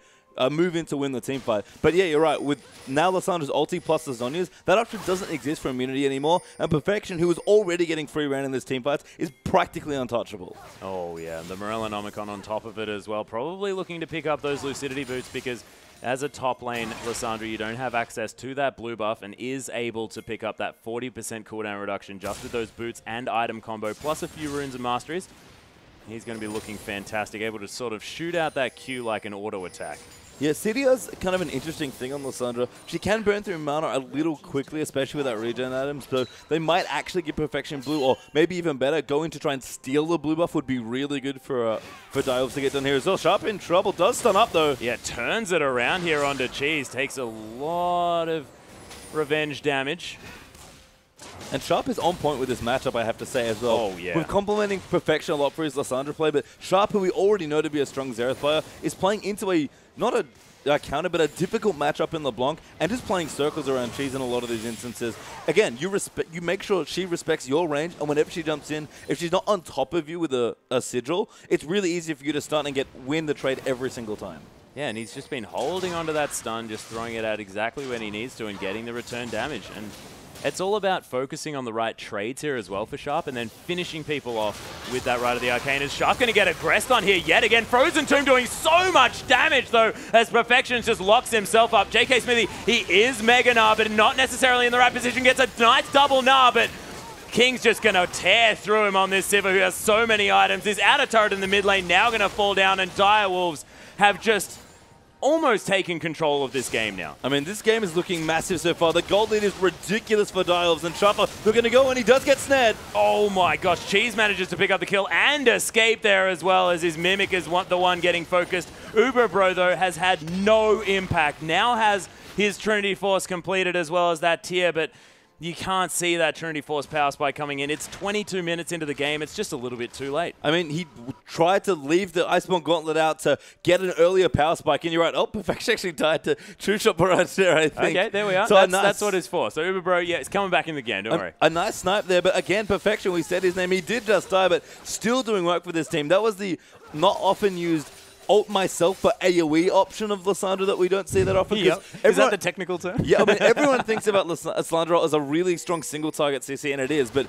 move in to win the team fight. But yeah, you're right. With now Lissandra's ulti plus the Zhonya's, that option doesn't exist for Immunity anymore. And Perfection, who is already getting free reign in this team fights, is practically untouchable. Oh yeah, the Morellonomicon on top of it as well. Probably looking to pick up those Lucidity boots, because as a top lane Lissandra, you don't have access to that blue buff and is able to pick up that 40% cooldown reduction just with those boots and item combo, plus a few runes and masteries. He's going to be looking fantastic, able to sort of shoot out that Q like an auto attack. Yeah, Cydia's kind of an interesting thing on Lissandra. She can burn through mana a little quickly, especially with that regen item, so they might actually give Perfection blue, or maybe even better, going to try and steal the blue buff would be really good for Direwolves to get done here as well. Sharp in trouble, does stun up though. Yeah, turns it around here onto Cheese, takes a lot of revenge damage. And Sharp is on point with this matchup, I have to say, as well. Oh, yeah. We're complimenting Perfection a lot for his Lissandra play, but Sharp, who we already know to be a strong Xerath player, is playing into not a counter, but a difficult matchup in LeBlanc, and just playing circles around Cheese in a lot of these instances. Again, you make sure she respects your range, and whenever she jumps in, if she's not on top of you with a sigil, it's really easy for you to stun and win the trade every single time. Yeah, and he's just been holding onto that stun, just throwing it out exactly when he needs to and getting the return damage. And it's all about focusing on the right trades here as well for Sharp, and then finishing people off with that Rite of the Arcane. Is Sharp going to get aggressed on here yet again? Frozen Tomb doing so much damage, though, as Perfection just locks himself up. JK Smithy, he is Mega Gnar, but not necessarily in the right position. Gets a nice double Gnar, but King's just going to tear through him on this Sivir, who has so many items. This outer turret in the mid lane now going to fall down, and Direwolves have just almost taken control of this game now. I mean, this game is looking massive so far. The gold lead is ridiculous for Direwolves, and Sharper looking to go, and he does get snared. Oh my gosh, Cheese manages to pick up the kill and escape there as well, as his Mimic is the one getting focused. Uber Bro, though, has had no impact. Now has his Trinity Force completed as well as that tier, but you can't see that Trinity Force power spike coming in. It's 22 minutes into the game. It's just a little bit too late. I mean, he tried to leave the Iceborne Gauntlet out to get an earlier power spike, and you're right. Oh, Perfection actually died to True Shot Barrage there, I think. Okay, there we are. So that's what it's for. So Uber Bro, yeah, it's coming back in the game. Don't worry. A nice snipe there, but again, Perfection, we said his name. He did just die, but still doing work for this team. That was the not often used ult myself for AoE option of Lissandra that we don't see that often. Yep. Is that the technical term? Yeah, I mean, everyone thinks about Lissandra as a really strong single target CC, and it is, but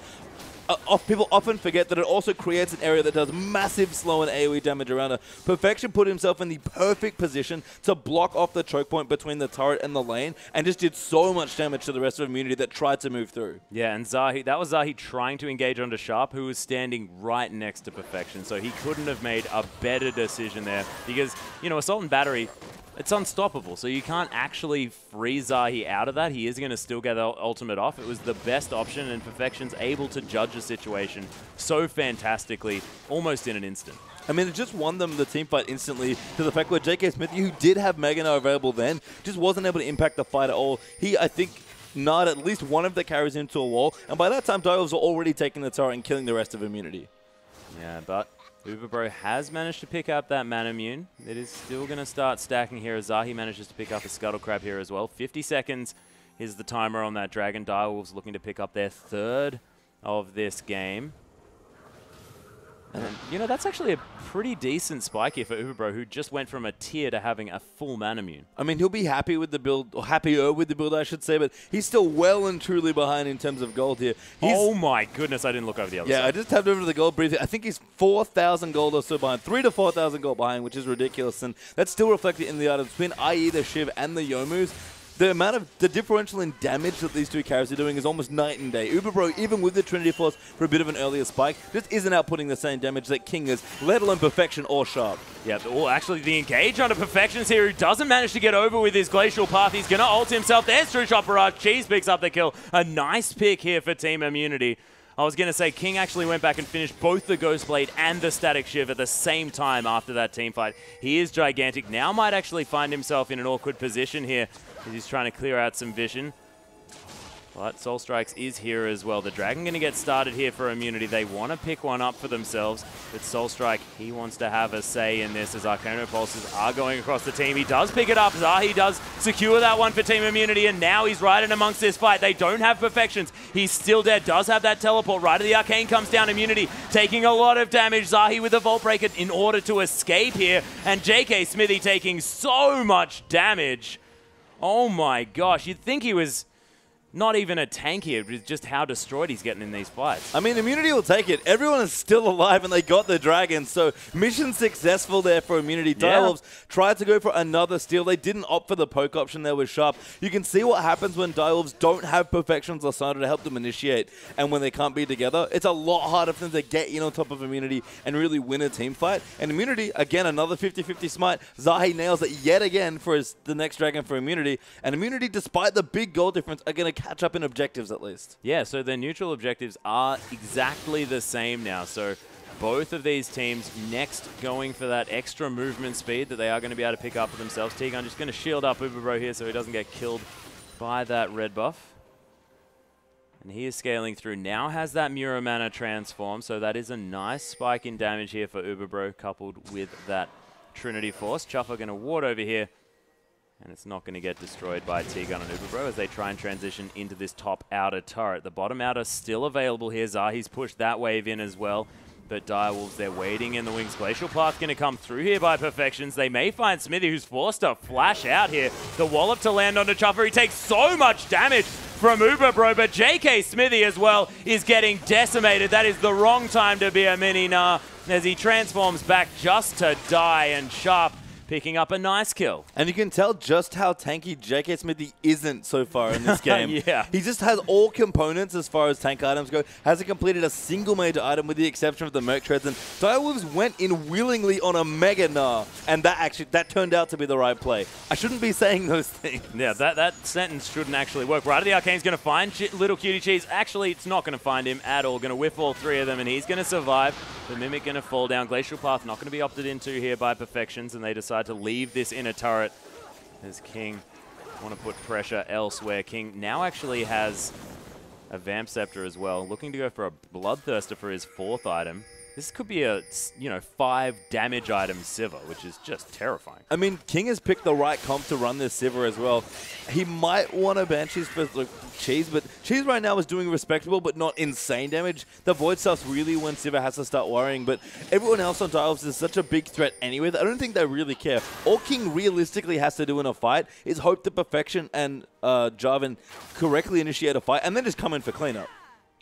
people often forget that it also creates an area that does massive slow and AoE damage around her. Perfection put himself in the perfect position to block off the choke point between the turret and the lane, and just did so much damage to the rest of the immunity that tried to move through. Yeah, and Zahi, that was Zahi trying to engage onto Sharp, who was standing right next to Perfection, so he couldn't have made a better decision there, because, you know, Assault and Battery, it's unstoppable, so you can't actually free Zahi out of that. He is going to still get the ultimate off. It was the best option, and Perfection's able to judge the situation so fantastically, almost in an instant. I mean, it just won them the team fight instantly to the fact where JK Smithy, who did have Mega Gnar available then, just wasn't able to impact the fight at all. He, I think, gnarred at least one of the carries into a wall, and by that time, Direwolves were already taking the turret and killing the rest of immunity. Yeah, but Uberbro has managed to pick up that Manamune. It is still going to start stacking here as Zahi manages to pick up a Scuttle Crab here as well. 50 seconds is the timer on that Dragon. Direwolves looking to pick up their third of this game. And, you know, that's actually a pretty decent spike here for Uberbro, who just went from a tier to having a full man immune. I mean, he'll be happy with the build, or happier with the build, I should say, but he's still well and truly behind in terms of gold here. Oh my goodness, I didn't look over the other side. Yeah, I just tapped over to the gold briefly. I think he's 4,000 gold or so behind, 3,000 to 4,000 gold behind, which is ridiculous, and that's still reflected in the item spin, i.e. the Shiv and the Yomus. The differential in damage that these two carries are doing is almost night and day. Uberbro, even with the Trinity Force for a bit of an earlier spike, just isn't outputting the same damage that King is, let alone Perfection or Sharp. Yeah, well, actually, the engage onto Perfections here, who doesn't manage to get over with his Glacial Path. He's going to ult himself. There's True Shot Barrage. Cheese picks up the kill. A nice pick here for Team Immunity. I was going to say, King actually went back and finished both the Ghost Blade and the Static Shiv at the same time after that team fight. He is gigantic. Now might actually find himself in an awkward position here as he's trying to clear out some vision. But Soul Strikes is here as well. The Dragon going to get started here for Immunity. They want to pick one up for themselves, but Soul Strike, he wants to have a say in this as Arcano Pulses are going across the team. He does pick it up. Zahi does secure that one for Team Immunity, and now he's right in amongst this fight. They don't have Perfections. He's still dead. Does have that teleport. Right of the Arcane comes down. Immunity taking a lot of damage. Zahi with the Vault Breaker in order to escape here, and JK Smithy taking so much damage. Oh my gosh, you'd think he was not even a tank here, but just how destroyed he's getting in these fights. I mean, Immunity will take it. Everyone is still alive, and they got the Dragon, so mission successful there for Immunity. Direwolves tried to go for another steal. They didn't opt for the poke option there with Sharp. You can see what happens when Direwolves don't have Perfections Lasada to help them initiate, and when they can't be together, it's a lot harder for them to get in on top of Immunity and really win a team fight. And Immunity, again, another 50-50 smite. Zahi nails it yet again for the next Dragon for Immunity, and Immunity, despite the big goal difference, are going to catch up in objectives at least. Yeah, so their neutral objectives are exactly the same now. So both of these teams next going for that extra movement speed that they are going to be able to pick up for themselves. T-Gun just going to shield up Uberbro here so he doesn't get killed by that red buff. And he is scaling through. Now has that Mura Mana transform, so that is a nice spike in damage here for Uberbro coupled with that Trinity Force. Chuffer going to ward over here. And it's not going to get destroyed by T-Gun and Uberbro as they try and transition into this top outer turret. The bottom outer still available here. Zahi's pushed that wave in as well. But Direwolves, they're waiting in the wings. Glacial Path going to come through here by Perfections. They may find Smithy, who's forced to flash out here. The wallop to land onto Chuffer. He takes so much damage from Uberbro, but JK Smithy as well is getting decimated. That is the wrong time to be a mini-nah as he transforms back just to die, and Sharp picking up a nice kill. And you can tell just how tanky JK Smithy isn't so far in this game. Yeah. He just has all components as far as tank items go. Hasn't completed a single major item with the exception of the Merc Treads. And Direwolves went in willingly on a Mega Nah. And that turned out to be the right play. I shouldn't be saying those things. Yeah, that sentence shouldn't actually work. Right, the Arcane's going to find Little Cutie Cheese. Actually, it's not going to find him at all. Going to whiff all three of them, and he's going to survive. The Mimic going to fall down. Glacial Path not going to be opted into here by Perfections, and they decide to leave this inner turret as King want to put pressure elsewhere. King now actually has a Vamp Scepter as well, looking to go for a Bloodthirster for his fourth item. This could be a, 5 damage item Sivir, which is just terrifying. I mean, King has picked the right comp to run this Sivir as well. He might want to ban Cheese for Cheese, but Cheese right now is doing respectable, but not insane damage. The Void stuff's really when Sivir has to start worrying, but everyone else on Direwolves is such a big threat anyway that I don't think they really care. All King realistically has to do in a fight is hope that Perfection and Jarvan correctly initiate a fight, and then just come in for cleanup.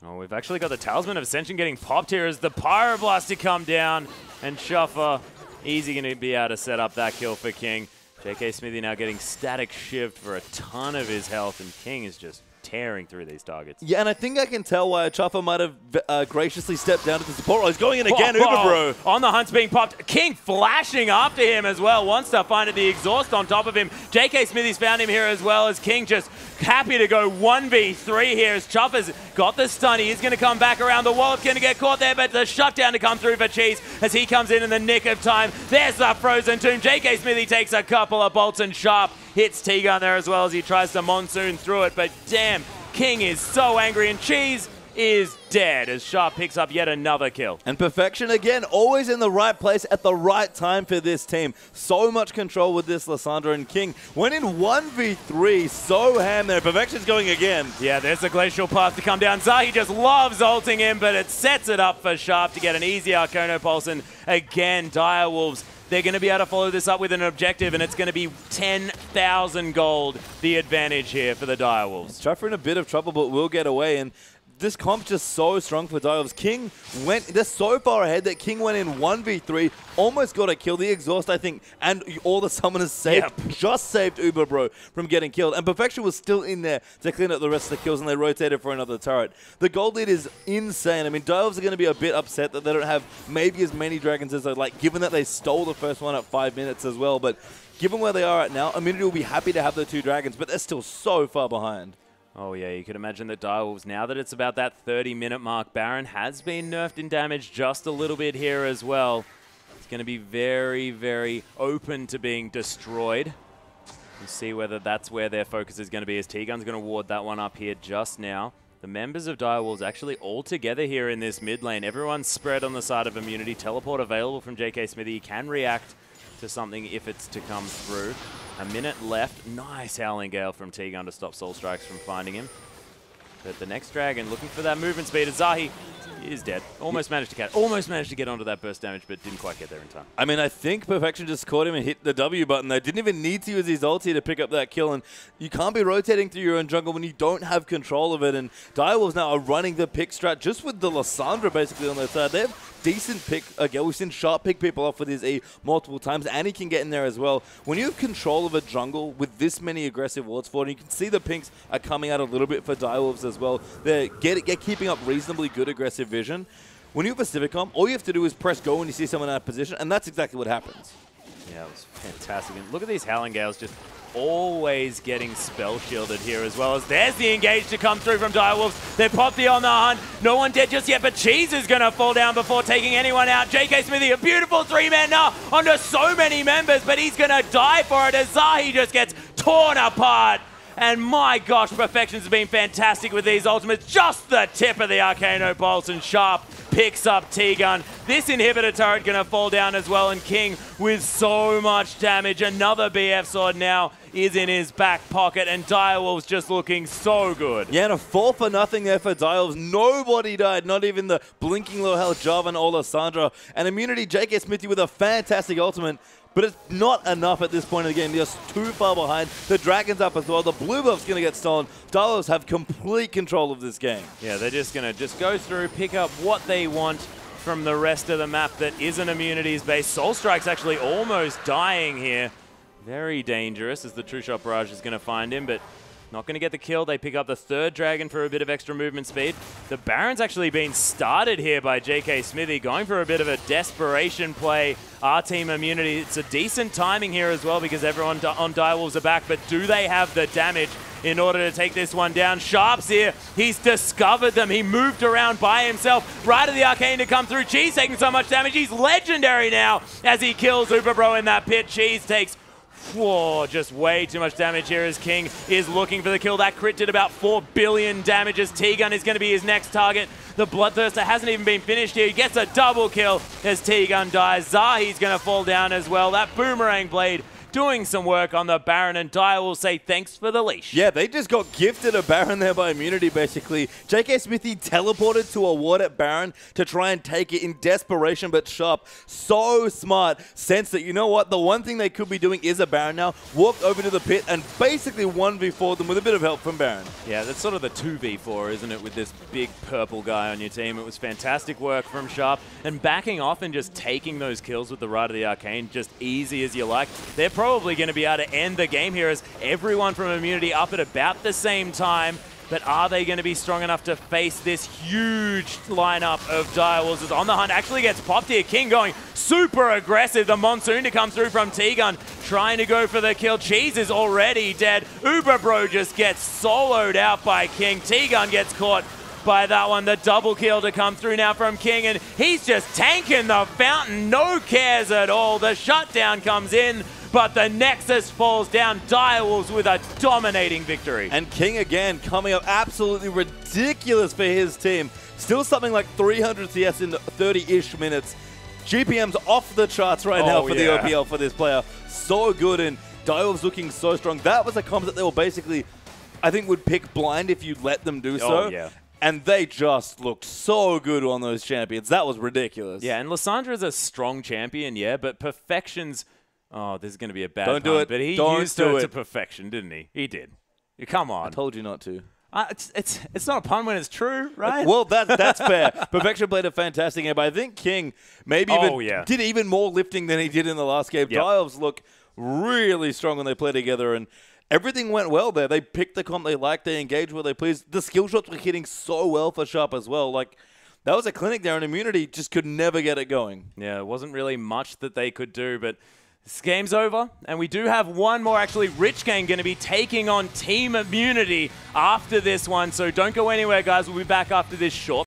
Oh, we've actually got the Talisman of Ascension getting popped here as the Pyroblast come down, and Shuffer easy going to be able to set up that kill for King. JK Smithy now getting static shift for a ton of his health, and King is just tearing through these targets. Yeah, and I think I can tell why Chuffer might have graciously stepped down to the support role. He's going in again, Uberbro. On the hunt's being popped. King flashing after him as well. Wants to find the exhaust on top of him. JK Smithy's found him here as well as King just happy to go 1v3 here as Chuffer's got the stun. He is going to come back around. The wallop's going to get caught there, but the shutdown to come through for Cheese as he comes in the nick of time. There's the Frozen Tomb. JK Smithy takes a couple of bolts and Sharp hits T-Gun there as well as he tries to monsoon through it, but damn, King is so angry, and Cheese, is dead as Sharp picks up yet another kill. And Perfection, again, always in the right place at the right time for this team. So much control with this Lissandra, and King went in 1v3, so ham there. Perfection's going again. Yeah, there's a glacial path to come down. Zahi just loves ulting him, but it sets it up for Sharp to get an easy Arcano Pulse. And again, Direwolves, they're going to be able to follow this up with an objective, and it's going to be 10,000 gold, the advantage here for the Direwolves. Chuffer in a bit of trouble, but will get away. And this comp's just so strong for Direwolves. King they're so far ahead that King went in 1v3, almost got a kill. The exhaust, I think, and all the summoners saved, just saved Uber Bro from getting killed. And Perfection was still in there to clean up the rest of the kills, and they rotated for another turret. The gold lead is insane. I mean, Direwolves are going to be a bit upset that they don't have maybe as many dragons as they'd like, given that they stole the first one at 5 minutes as well. But given where they are at now, Immunity will be happy to have the 2 dragons, but they're still so far behind. Oh yeah, you could imagine that Direwolves, now that it's about that 30-minute mark, Baron has been nerfed in damage just a little bit here as well. It's going to be very, very open to being destroyed. We'll see whether that's where their focus is going to be, as T-Gun's going to ward that one up here just now. The members of Direwolves actually all together here in this mid lane. Everyone's spread on the side of Immunity. Teleport available from JK Smithy. He can react to something if it's to come through. A minute left. Nice Howling Gale from T-Gun to stop Soul Strikes from finding him. But the next dragon looking for that movement speed. Zahi is dead. Almost managed to get onto that burst damage, but didn't quite get there in time. I mean, I think Perfection just caught him and hit the W button. They didn't even need to use his ulti to pick up that kill, and you can't be rotating through your own jungle when you don't have control of it. And Direwolves now are running the pick strat just with the Lissandra basically on their side. They have decent pick. Again, we've seen Sharp pick people off with his E multiple times, and he can get in there as well. When you have control of a jungle with this many aggressive wards for it, you can see the pinks are coming out a little bit for Direwolves as well. They're keeping up reasonably good aggressive vision. When you have a Civicom, all you have to do is press go when you see someone out of position, and that's exactly what happens. Yeah, it was fantastic. And look at these Howling Gales just always getting spell shielded here, as well as there's the engage to come through from Direwolves. They popped the on the hunt. No one dead just yet, but Cheese is going to fall down before taking anyone out. JK Smithy, a beautiful 3-man now onto so many members, but he's going to die for it as Zahi just gets torn apart. And my gosh, Perfection's been fantastic with these ultimates. Just the tip of the Arcano Pulse, and Sharp picks up T-Gun. This inhibitor turret going to fall down as well, and King with so much damage. Another BF sword now is in his back pocket, and Direwolves just looking so good. Yeah, and a 4-for-0 there for Direwolves. Nobody died, not even the blinking low health Jarvan or Lissandra. And Immunity, JK Smithy with a fantastic ultimate. But it's not enough at this point in the game. They're just too far behind. The Dragon's up as well. The blue buff's going to get stolen. Direwolves have complete control of this game. Yeah, they're just going to go through, pick up what they want from the rest of the map that isn't Immunity's base. Soul Strike's actually almost dying here. Very dangerous as the True Shot Barrage is going to find him, but not going to get the kill. They pick up the 3rd dragon for a bit of extra movement speed. The Baron's actually been started here by JK Smithy, going for a bit of a desperation play. Our team Immunity, it's a decent timing here as well because everyone on Direwolves are back, but do they have the damage in order to take this one down? Sharp's here. He's discovered them. He moved around by himself. Right of the Arcane to come through. Cheese taking so much damage. He's legendary now as he kills Uberbro in that pit. Cheese takes just way too much damage here as King is looking for the kill. That crit did about 4 billion damage as T-Gun is going to be his next target. The Bloodthirster hasn't even been finished here. He gets a double kill as T-Gun dies. Zahi's going to fall down as well. That Boomerang Blade doing some work on the Baron, and Dire will say thanks for the leash. Yeah, they just got gifted a Baron there by Immunity, basically. JK Smithy teleported to a ward at Baron to try and take it in desperation, but Sharp, so smart, sensed that, you know what, the one thing they could be doing is a Baron now, walked over to the pit and basically 1v4 them with a bit of help from Baron. Yeah, that's sort of the 2v4, isn't it, with this big purple guy on your team. It was fantastic work from Sharp, and backing off and just taking those kills with the Rite of the Arcane, just easy as you like. They're probably going to be able to end the game here as everyone from Immunity up at about the same time. But are they going to be strong enough to face this huge lineup of Direwolves? Is on the hunt, actually gets popped here. King going super aggressive. The Monsoon to come through from T-Gun, trying to go for the kill. Cheese is already dead. Uberbro just gets soloed out by King. T-Gun gets caught by that one. The double kill to come through now from King, and he's just tanking the fountain. No cares at all. The shutdown comes in, but the Nexus falls down. Direwolves with a dominating victory. And King again coming up absolutely ridiculous for his team. Still something like 300 CS in 30-ish minutes. GPM's off the charts right now for the OPL for this player. So good, and Direwolves looking so strong. That was a comp that they were basically, I think, would pick blind if you let them do so. Oh, yeah. And they just looked so good on those champions. That was ridiculous. Yeah, and Lyssandra's a strong champion, yeah, but Perfection's... Oh, this is going to be a bad Don't do it. But he Don't used do her it. to perfection, didn't he? He did. Come on. I told you not to. It's not a pun when it's true, right? Well, that's fair. Perfection played a fantastic game, but I think King maybe did even more lifting than he did in the last game. Yep. Direwolves look really strong when they play together, and everything went well there. They picked the comp they liked, they engaged where they pleased. The skill shots were hitting so well for Sharp as well. Like, that was a clinic there, and Immunity just could never get it going. Yeah, it wasn't really much that they could do, but this game's over, and we do have one more. Actually, Rich Gang going to be taking on Team Immunity after this one, so don't go anywhere, guys. We'll be back after this short